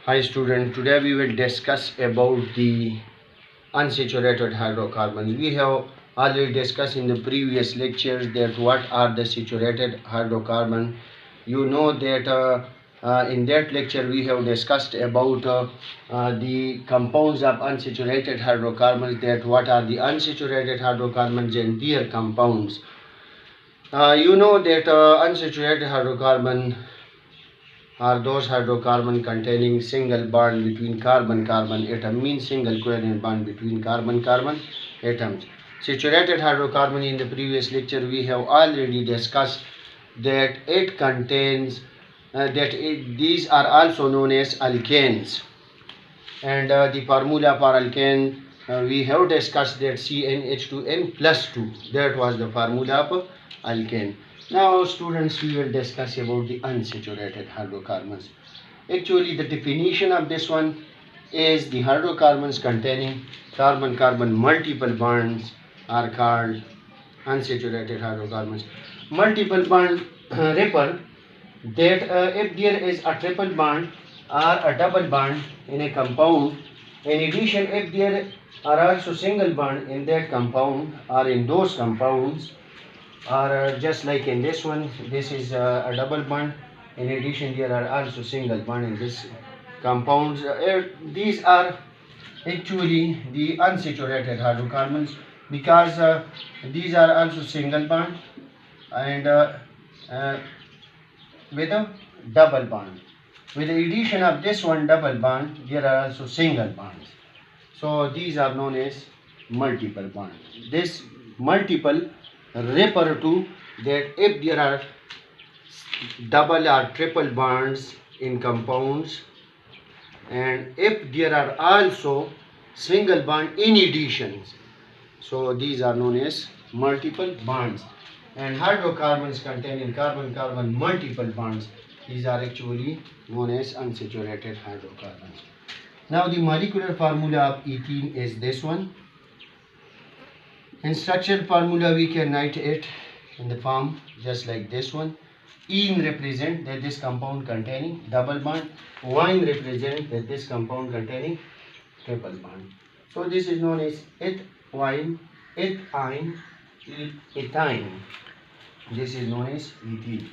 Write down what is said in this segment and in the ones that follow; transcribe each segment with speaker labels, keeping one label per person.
Speaker 1: Hi student, today we will discuss about the unsaturated hydrocarbons. We have already discussed in the previous lectures that what are the saturated hydrocarbons. You know that in that lecture we have discussed about the compounds of unsaturated hydrocarbons, that what are the unsaturated hydrocarbons and their compounds. You know that unsaturated hydrocarbon are those hydrocarbons containing single bond between carbon-carbon atom, means single covalent bond between carbon-carbon atoms. Saturated hydrocarbon, in the previous lecture we have already discussed that it contains these are also known as alkanes, and the formula for alkane we have discussed that CnH2n plus 2, that was the formula of alkane. Now students, we will discuss about the unsaturated hydrocarbons. Actually the definition of this one is the hydrocarbons containing carbon-carbon multiple bonds are called unsaturated hydrocarbons. Multiple bond refer that if there is a triple bond or a double bond in a compound, in addition if there are also single bond in that compound or in those compounds, or just like in this one, this is a double bond, in addition there are also single bond in this compounds. These are actually the unsaturated hydrocarbons because these are also single bond and with a double bond. With the addition of this one double bond, there are also single bonds. So these are known as multiple bonds. This multiple refer to that if there are double or triple bonds in compounds, and if there are also single bond in addition, so these are known as multiple bonds. And hydrocarbons containing carbon-carbon multiple bonds, these are actually known as unsaturated hydrocarbons. Now the molecular formula of ethene is this one. In structural formula we can write it in the form just like this one. Ene represent that this compound containing double bond, yne represent that this compound containing triple bond. So this is known as ethene, ethine, ethine. This is known as ethene.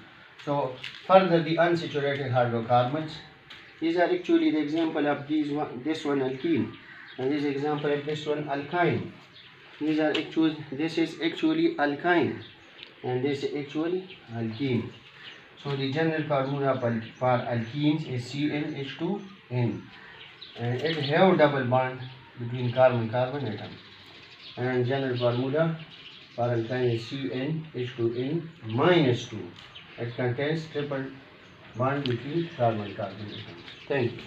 Speaker 1: So further, the unsaturated hydrocarbons, these are actually the example of this one alkene, and this example of this one alkyne. These are actually, this is actually alkyne and this is actually alkene. So the general formula for alkenes is CnH2n, and it have double bond between carbon-carbon atom. And general formula for alkyne is CnH2n minus 2. It contains triple bond between carbon-carbon atoms. Thank you.